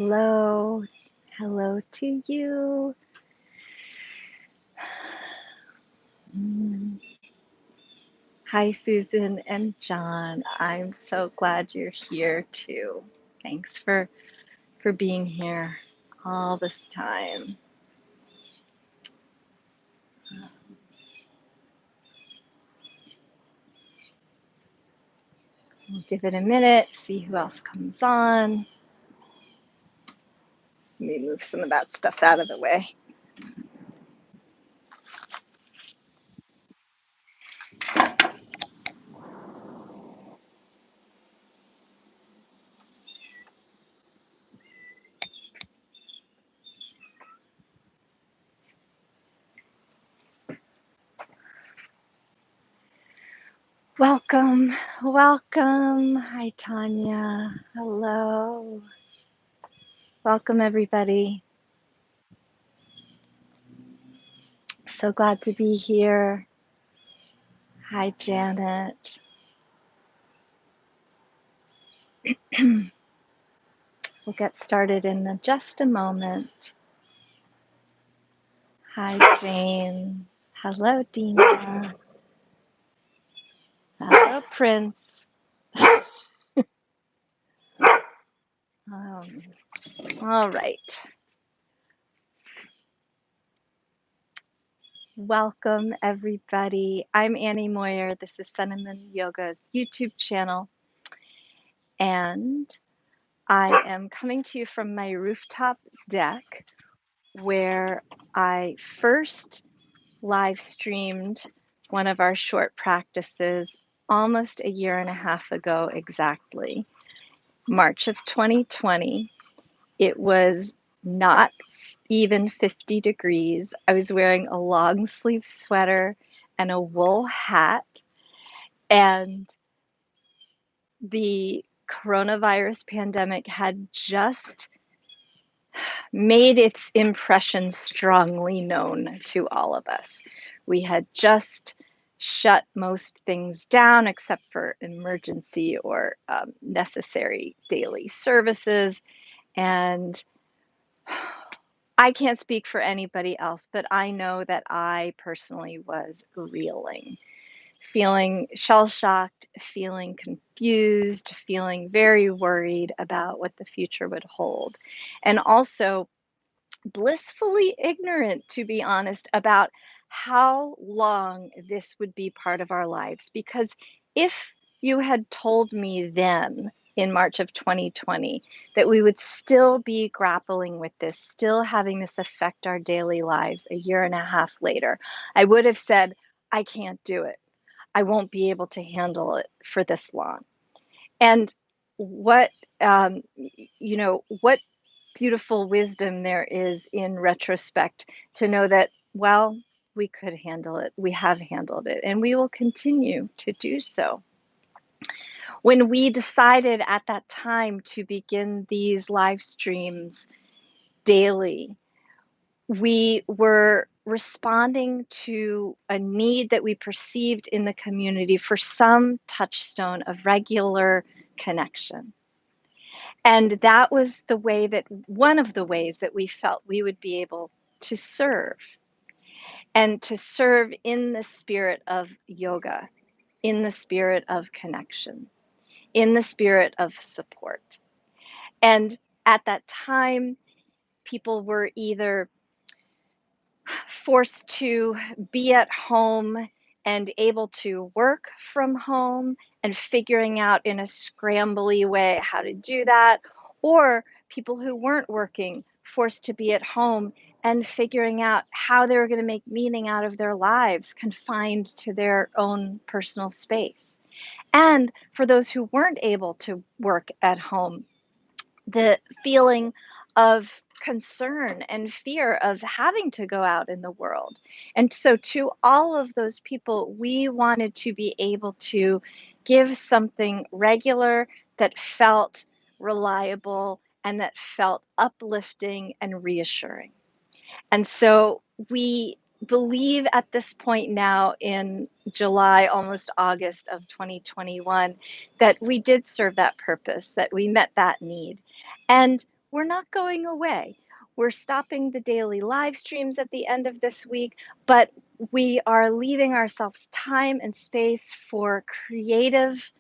Hello, hello to you. Mm. Hi, Susan and John. I'm so glad you're here too. Thanks for being here all this time. We'll give it a minute, see who else comes on. Let me move some of that stuff out of the way. Welcome, welcome. Hi, Tanya. Hello. Welcome, everybody. So glad to be here. Hi, Janet. We'll get started in just a moment. Hi, Jane. Hello, Dina. Hello, Prince. Um, all right. Welcome, everybody. I'm Annie Moyer. This is Cinnamon Yoga's YouTube channel. And I am coming to you from my rooftop deck where I first live streamed one of our short practices almost a year and a half ago exactly, March of 2020. It was not even 50 degrees. I was wearing a long sleeve sweater and a wool hat, and the coronavirus pandemic had just made its impression strongly known to all of us. We had just shut most things down except for emergency or necessary daily services. And I can't speak for anybody else, but I know that I personally was reeling, feeling shell shocked, feeling confused, feeling very worried about what the future would hold. And also, blissfully ignorant, to be honest, about how long this would be part of our lives. Because if you had told me then in March of 2020 that we would still be grappling with this, still having this affect our daily lives a year and a half later, I would have said, I can't do it. I won't be able to handle it for this long. And what, what beautiful wisdom there is in retrospect to know that, well, we could handle it, we have handled it, and we will continue to do so. When we decided at that time to begin these live streams daily, we were responding to a need that we perceived in the community for some touchstone of regular connection. And that was the way that one of the ways that we felt we would be able to serve, and to serve in the spirit of yoga, in the spirit of connection, in the spirit of support. And at that time, people were either forced to be at home and able to work from home and figuring out in a scrambly way how to do that, or people who weren't working forced to be at home and figuring out how they were going to make meaning out of their lives confined to their own personal space. And for those who weren't able to work at home, the feeling of concern and fear of having to go out in the world. And so, to all of those people, we wanted to be able to give something regular that felt reliable and that felt uplifting and reassuring. And so, we believe at this point now in July, almost August of 2021, that we did serve that purpose, that we met that need. And we're not going away. We're stopping the daily live streams at the end of this week, but we are leaving ourselves time and space for creative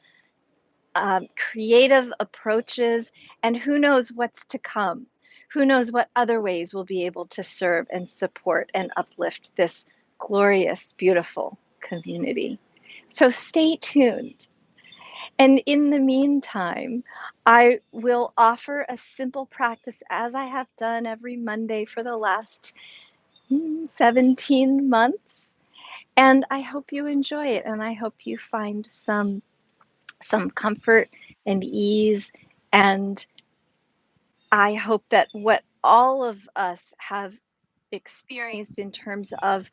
approaches, and who knows what's to come. Who knows what other ways we'll be able to serve and support and uplift this glorious, beautiful community. So stay tuned. And in the meantime, I will offer a simple practice as I have done every Monday for the last 17 months. And I hope you enjoy it, and I hope you find some comfort and ease. And I hope that what all of us have experienced in terms of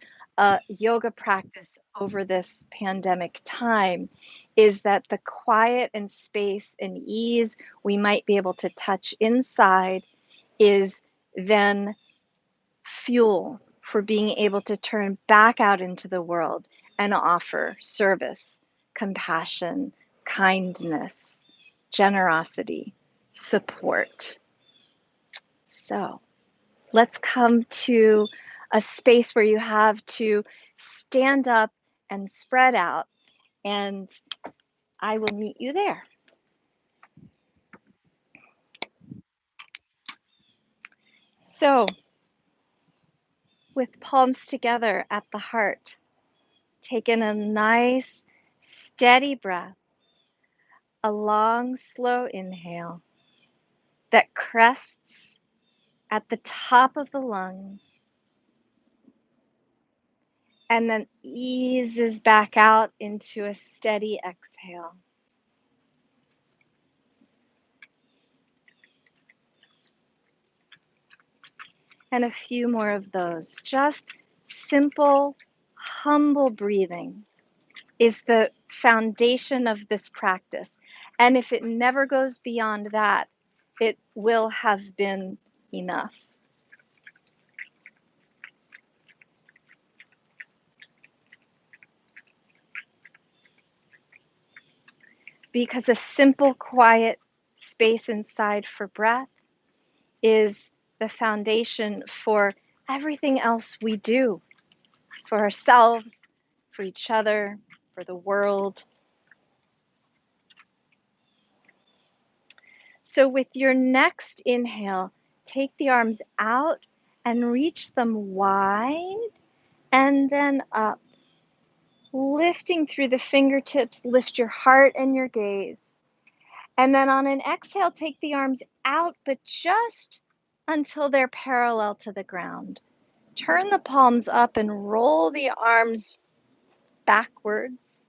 yoga practice over this pandemic time is that the quiet and space and ease we might be able to touch inside is then fuel for being able to turn back out into the world and offer service, compassion, kindness, generosity, support. So let's come to a space where you have to stand up and spread out, and I will meet you there. So, with palms together at the heart, take in a nice, steady breath, a long, slow inhale that crests at the top of the lungs and then eases back out into a steady exhale. And a few more of those. Just simple, humble breathing is the foundation of this practice. And if it never goes beyond that, it will have been enough. Because a simple, quiet space inside for breath is the foundation for everything else we do for ourselves, for each other, for the world. So, with your next inhale, take the arms out and reach them wide and then up. Lifting through the fingertips, lift your heart and your gaze. And then on an exhale, take the arms out, but just until they're parallel to the ground. Turn the palms up and roll the arms backwards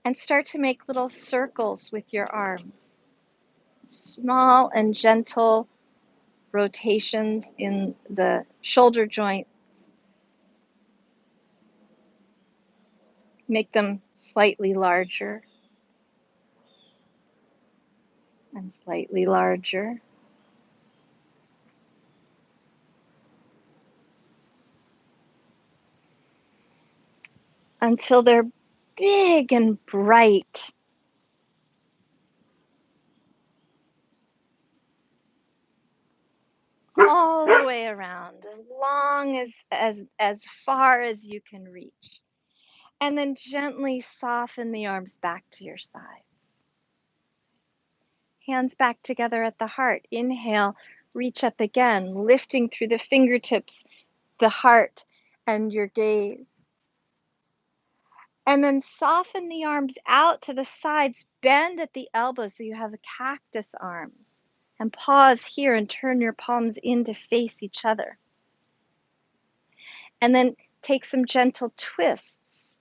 and start to make little circles with your arms. Small and gentle rotations in the shoulder joints. Make them slightly larger and slightly larger until they're big and bright. All the way around, as long as far as you can reach. And then gently soften the arms back to your sides. Hands back together at the heart. Inhale, reach up again, lifting through the fingertips, the heart, and your gaze. And then soften the arms out to the sides, bend at the elbows so you have cactus arms. And pause here and turn your palms in to face each other. And then take some gentle twists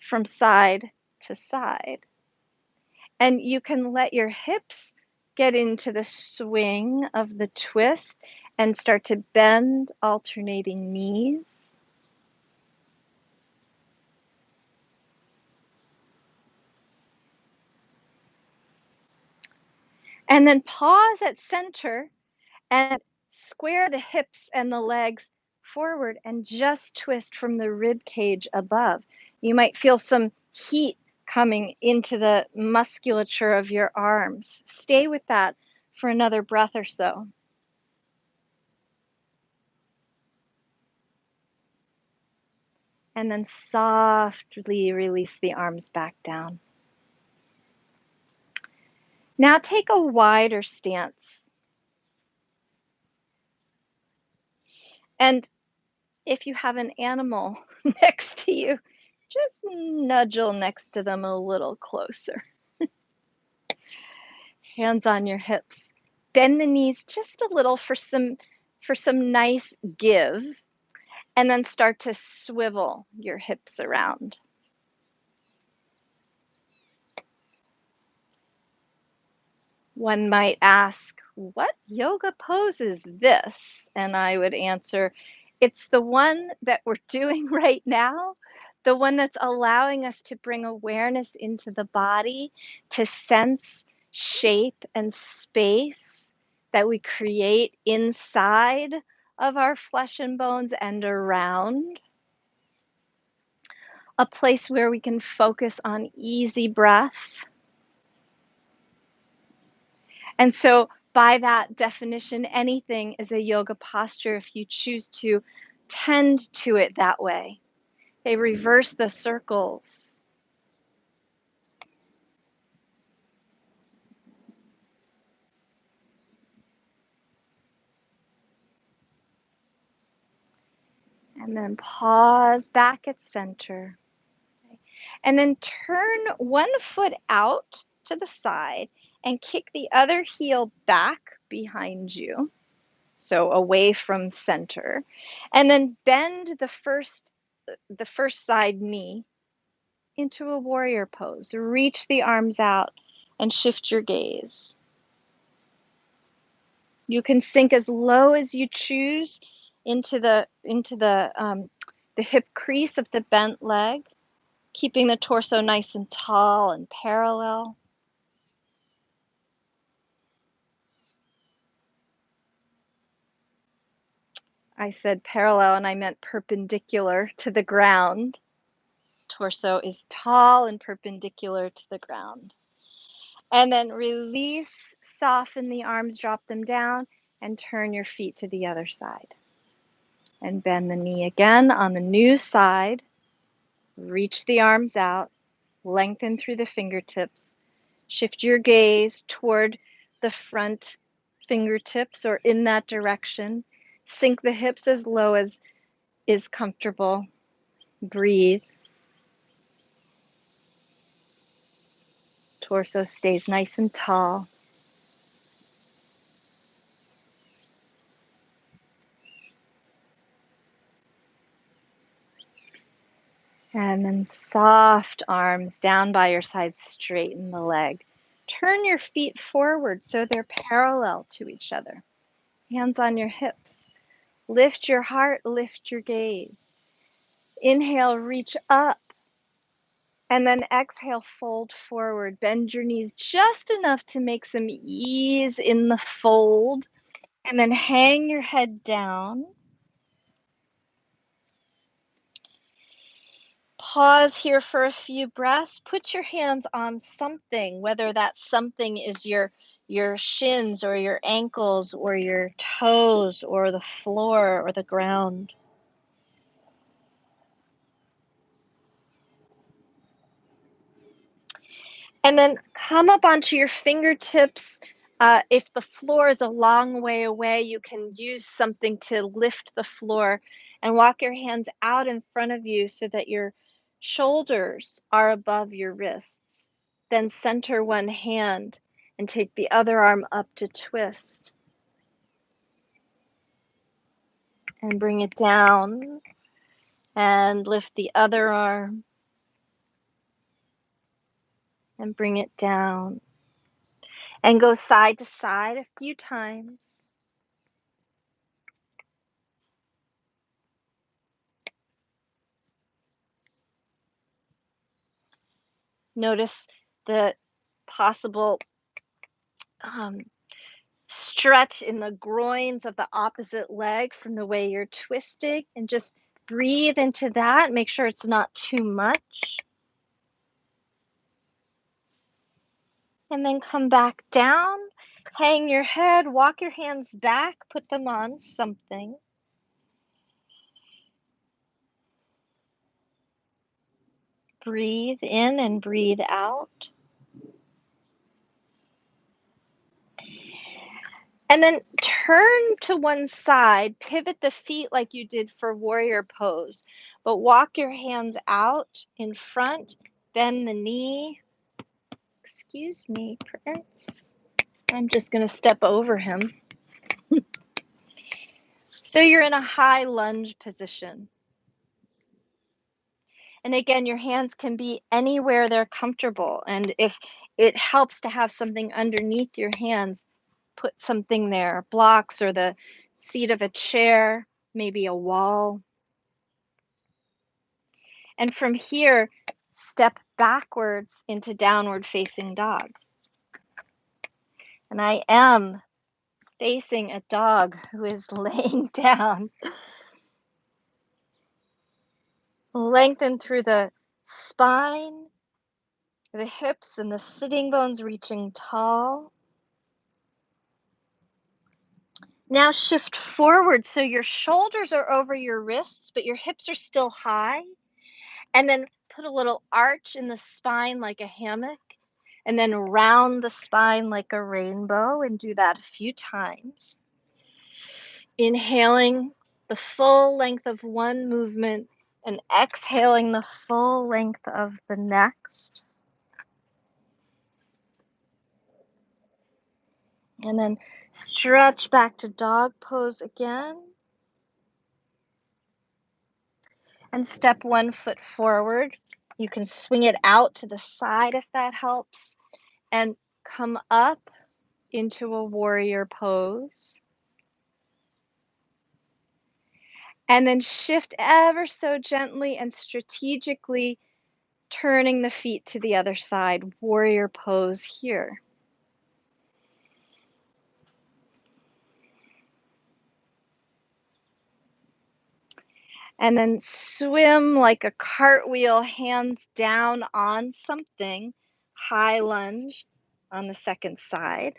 from side to side. And you can let your hips get into the swing of the twist and start to bend alternating knees. And then pause at center and square the hips and the legs forward and just twist from the rib cage above. You might feel some heat coming into the musculature of your arms. Stay with that for another breath or so. And then softly release the arms back down. Now take a wider stance. And if you have an animal next to you, just nudge next to them a little closer. Hands on your hips. Bend the knees just a little for some nice give, and then start to swivel your hips around. One might ask, what yoga pose is this? And I would answer, it's the one that we're doing right now, the one that's allowing us to bring awareness into the body, to sense shape and space that we create inside of our flesh and bones and around. A place where we can focus on easy breath. And so, by that definition, anything is a yoga posture if you choose to tend to it that way. They reverse the circles. And then pause back at center. And then turn one foot out to the side and kick the other heel back behind you. So away from center. And then bend the first side knee into a warrior pose. Reach the arms out and shift your gaze. You can sink as low as you choose into the hip crease of the bent leg, keeping the torso nice and tall and parallel. I said parallel and I meant perpendicular to the ground. Torso is tall and perpendicular to the ground. And then release, soften the arms, drop them down, and turn your feet to the other side. And bend the knee again on the new side. Reach the arms out, lengthen through the fingertips. Shift your gaze toward the front fingertips or in that direction. Sink the hips as low as is comfortable. Breathe. Torso stays nice and tall. And then soft arms down by your side, straighten the leg. Turn your feet forward so they're parallel to each other. Hands on your hips. Lift your heart, lift your gaze. Inhale, reach up. And then exhale, fold forward. Bend your knees just enough to make some ease in the fold. And then hang your head down. Pause here for a few breaths. Put your hands on something, whether that something is your shins or your ankles or your toes or the floor or the ground. And then come up onto your fingertips. If the floor is a long way away, you can use something to lift the floor and walk your hands out in front of you so that your shoulders are above your wrists. Then center one hand and take the other arm up to twist. And bring it down and lift the other arm and bring it down. And go side to side a few times. Notice the possible stretch in the groins of the opposite leg from the way you're twisting, and just breathe into that. Make sure it's not too much. And then come back down Hang your head, walk your hands back, put them on something. Breathe in and breathe out. And then turn to one side, pivot the feet like you did for warrior pose, but walk your hands out in front, bend the knee. Excuse me, Prince. I'm just going to step over him. So you're in a high lunge position. And again, your hands can be anywhere they're comfortable. And if it helps to have something underneath your hands, put something there, blocks or the seat of a chair, maybe a wall. And from here, step backwards into downward facing dog. And I am facing a dog who is laying down. Lengthen through the spine, the hips, and the sitting bones reaching tall. Now shift forward so your shoulders are over your wrists, but your hips are still high. And then put a little arch in the spine like a hammock. And then round the spine like a rainbow, and do that a few times. Inhaling the full length of one movement and exhaling the full length of the next. And then stretch back to dog pose again. And step one foot forward. You can swing it out to the side if that helps. And come up into a warrior pose. And then shift ever so gently and strategically, turning the feet to the other side. Warrior pose here. And then swim like a cartwheel, hands down on something. High lunge on the second side.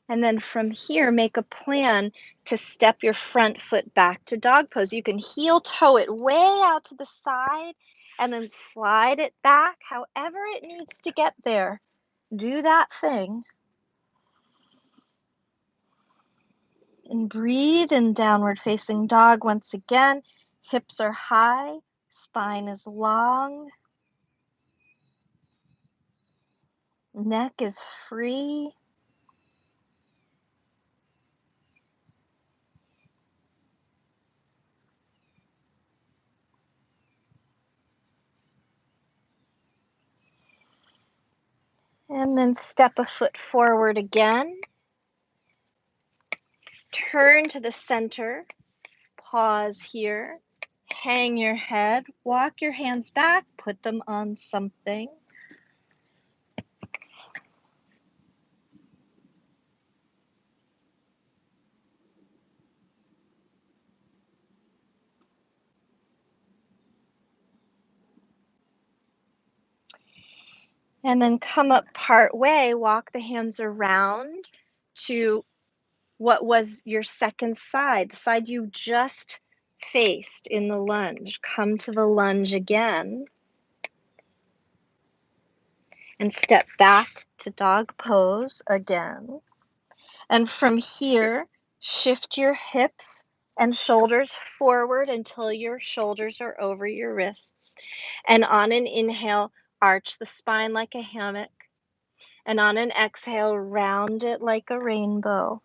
And then from here, make a plan to step your front foot back to dog pose. You can heel toe it way out to the side and then slide it back however it needs to get there. Do that thing. And breathe in downward facing dog once again. Hips are high, spine is long, neck is free. And then step a foot forward again. Turn to the center. Pause here. Hang your head. Walk your hands back. Put them on something. And then come up part way. Walk the hands around to what was your second side, the side you just faced in the lunge. Come to the lunge again. And step back to dog pose again. And from here, shift your hips and shoulders forward until your shoulders are over your wrists. And on an inhale, arch the spine like a hammock. And on an exhale, round it like a rainbow.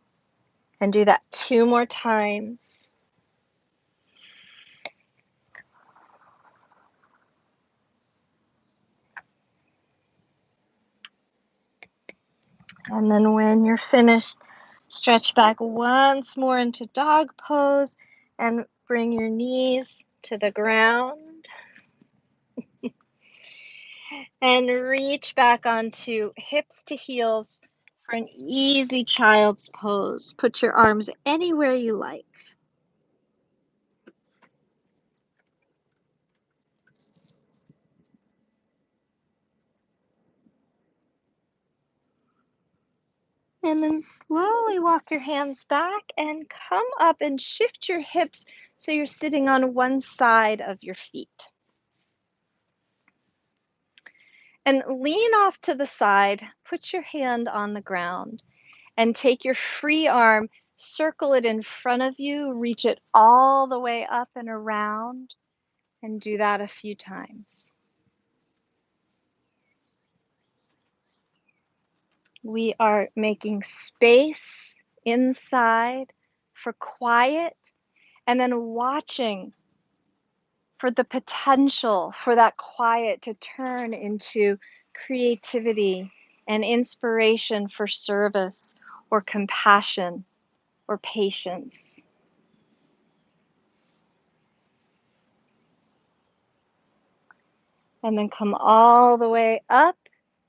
And do that 2 more times. And then when you're finished, stretch back once more into dog pose and bring your knees to the ground. And reach back onto hips to heels for an easy child's pose. Put your arms anywhere you like. And then slowly walk your hands back and come up and shift your hips so you're sitting on one side of your feet. And lean off to the side, put your hand on the ground, and take your free arm, circle it in front of you, reach it all the way up and around, and do that a few times. We are making space inside for quiet and then watching for the potential for that quiet to turn into creativity and inspiration for service or compassion or patience. And then come all the way up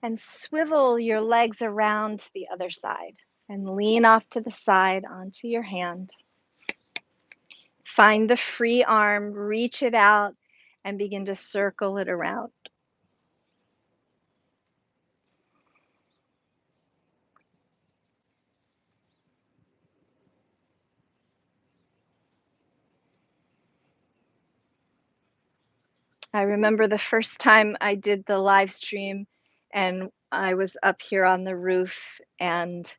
and swivel your legs around to the other side and lean off to the side onto your hand. Find the free arm, reach it out, and begin to circle it around. I remember the first time I did the live stream and I was up here on the roof and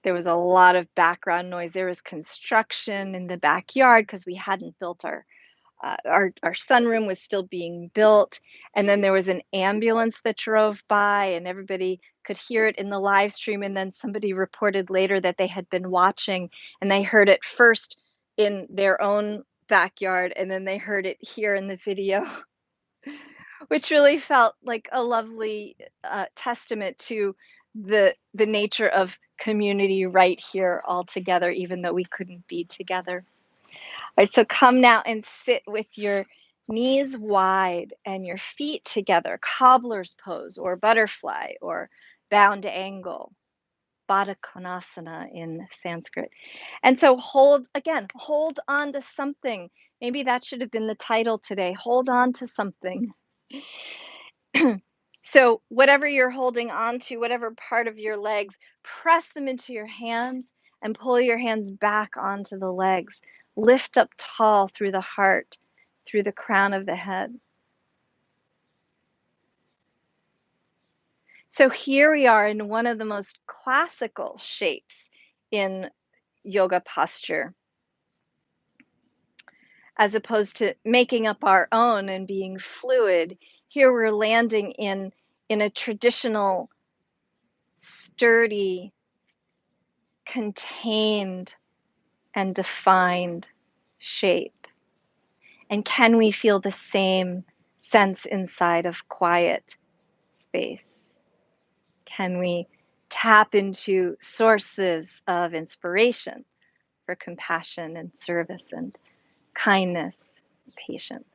there was a lot of background noise. There was construction in the backyard because we hadn't built our sunroom was still being built, and then there was an ambulance that drove by, and everybody could hear it in the live stream. And then somebody reported later that they had been watching, and they heard it first in their own backyard, and then they heard it here in the video, which really felt like a lovely testament to the nature of community right here all together, even though we couldn't be together. All right, so come now and sit with your knees wide and your feet together, cobbler's pose or butterfly or bound angle, Baddha Konasana in Sanskrit. And so hold on to something. Maybe that should have been the title today. Hold on to something. So, whatever you're holding on to, whatever part of your legs, press them into your hands and pull your hands back onto the legs. Lift up tall through the heart, through the crown of the head. So, here we are in one of the most classical shapes in yoga posture, as opposed to making up our own and being fluid. Here we're landing in a traditional, sturdy, contained and defined shape. And can we feel the same sense inside of quiet space? Can we tap into sources of inspiration for compassion and service and kindness and patience?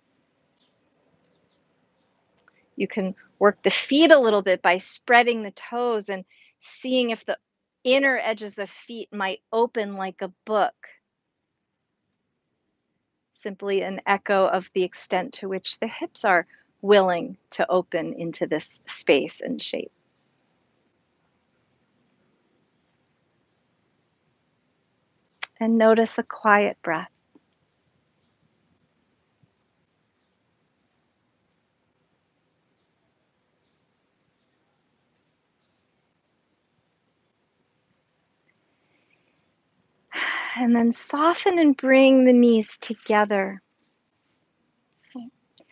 You can work the feet a little bit by spreading the toes and seeing if the inner edges of the feet might open like a book. Simply an echo of the extent to which the hips are willing to open into this space and shape. And notice a quiet breath. And then soften and bring the knees together.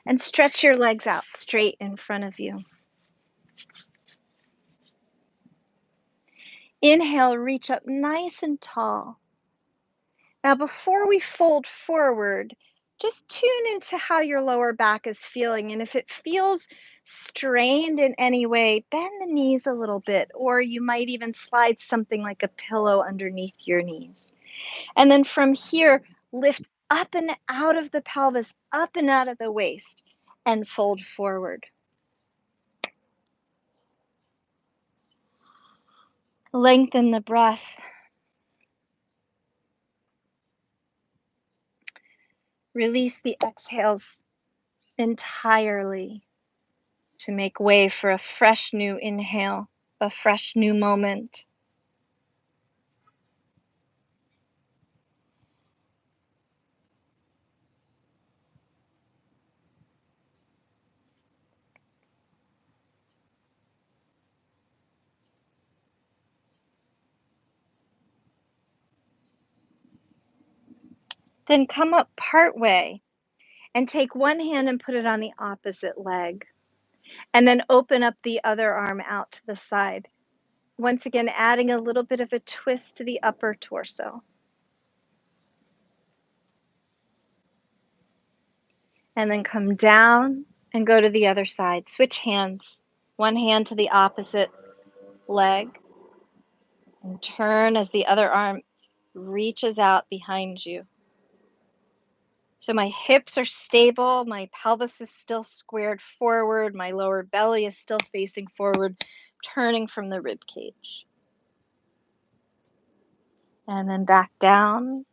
And stretch your legs out straight in front of you. Inhale, reach up nice and tall. Now, before we fold forward, just tune into how your lower back is feeling. And if it feels strained in any way, bend the knees a little bit, or you might even slide something like a pillow underneath your knees. And then from here, lift up and out of the pelvis, up and out of the waist, and fold forward. Lengthen the breath. Release the exhales entirely to make way for a fresh new inhale, a fresh new moment. Then come up part way and take one hand and put it on the opposite leg. And then open up the other arm out to the side. Once again, adding a little bit of a twist to the upper torso. And then come down and go to the other side. Switch hands. One hand to the opposite leg. And turn as the other arm reaches out behind you. So my hips are stable, my pelvis is still squared forward, my lower belly is still facing forward, turning from the rib cage. And then back down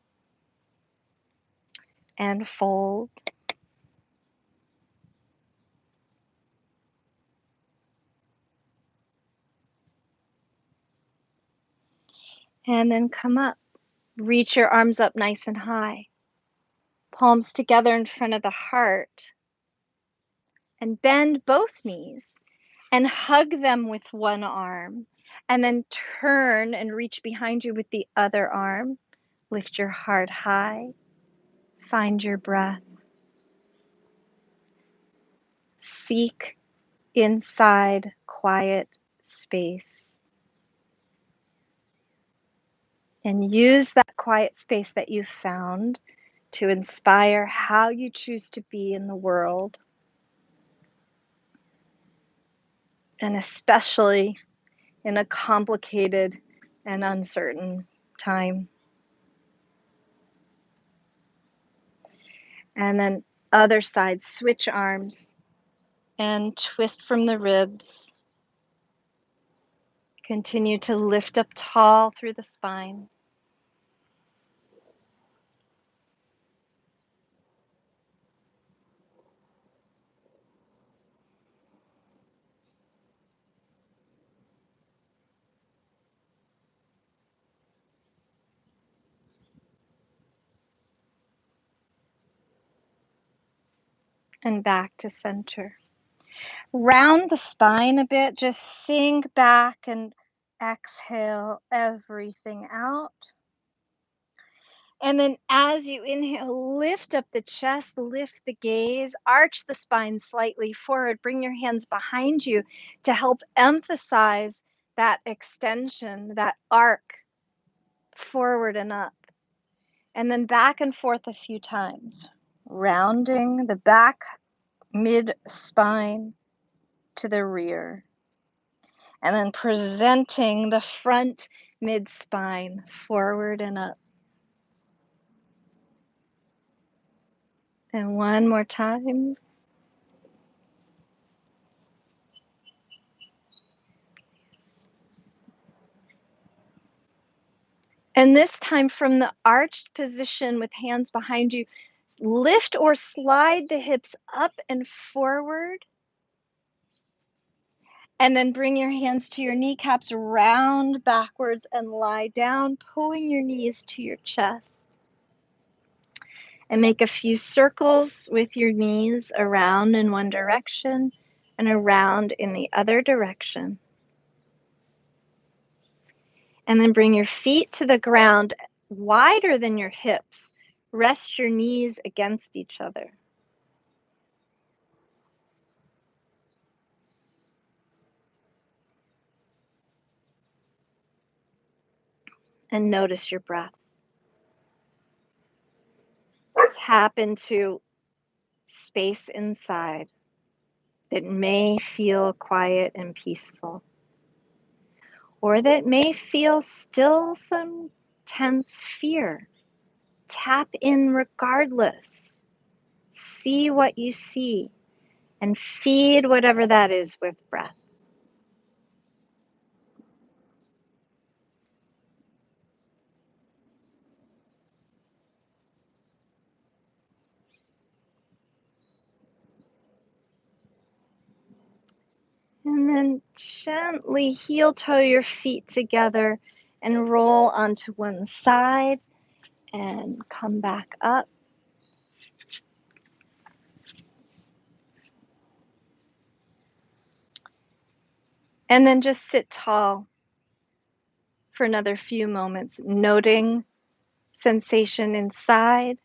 and fold. And then come up. Reach your arms up nice and high. Palms together in front of the heart. And bend both knees and hug them with one arm. And then turn and reach behind you with the other arm. Lift your heart high. Find your breath. Seek inside quiet space. And use that quiet space that you've found to inspire how you choose to be in the world. And especially in a complicated and uncertain time. And then other side, switch arms and twist from the ribs. Continue to lift up tall through the spine. And back to center. Round the spine a bit, just sink back and exhale everything out. And then as you inhale, lift up the chest, lift the gaze, arch the spine slightly forward, bring your hands behind you to help emphasize that extension, that arc forward and up. And then back and forth a few times, rounding the back mid spine to the rear. And then presenting the front mid spine forward and up. And one more time. And this time from the arched position with hands behind you, lift or slide the hips up and forward. And then bring your hands to your kneecaps, round backwards and lie down, pulling your knees to your chest. And make a few circles with your knees around in one direction and around in the other direction. And then bring your feet to the ground wider than your hips. Rest your knees against each other. And notice your breath. Tap into space inside that may feel quiet and peaceful, or that may feel still some tense fear. Tap in regardless. See what you see and feed whatever that is with breath. And then gently heel toe your feet together and roll onto one side and come back up. And then just sit tall for another few moments, noting sensation inside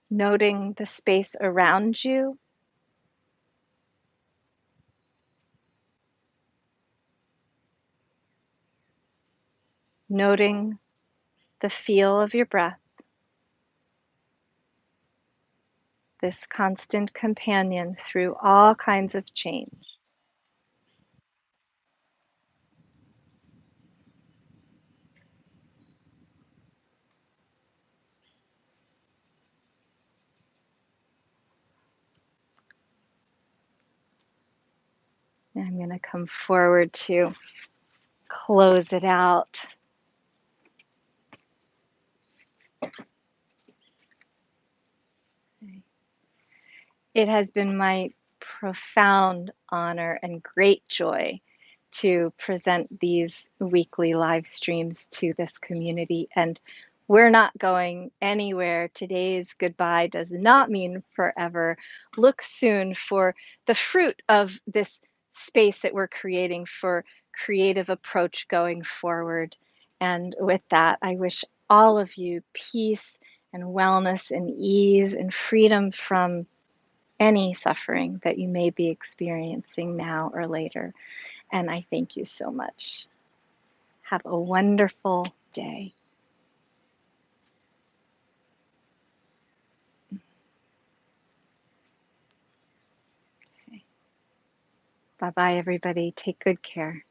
noting the space around you, noting the feel of your breath, this constant companion through all kinds of change. And I'm going to come forward to close it out. It has been my profound honor and great joy to present these weekly live streams to this community. And we're not going anywhere. Today's goodbye does not mean forever. Look soon for the fruit of this space that we're creating for creative approach going forward. And with that, I wish all of you peace and wellness and ease and freedom from any suffering that you may be experiencing now or later. And I thank you so much. Have a wonderful day. Okay. Bye bye, everybody. Take good care.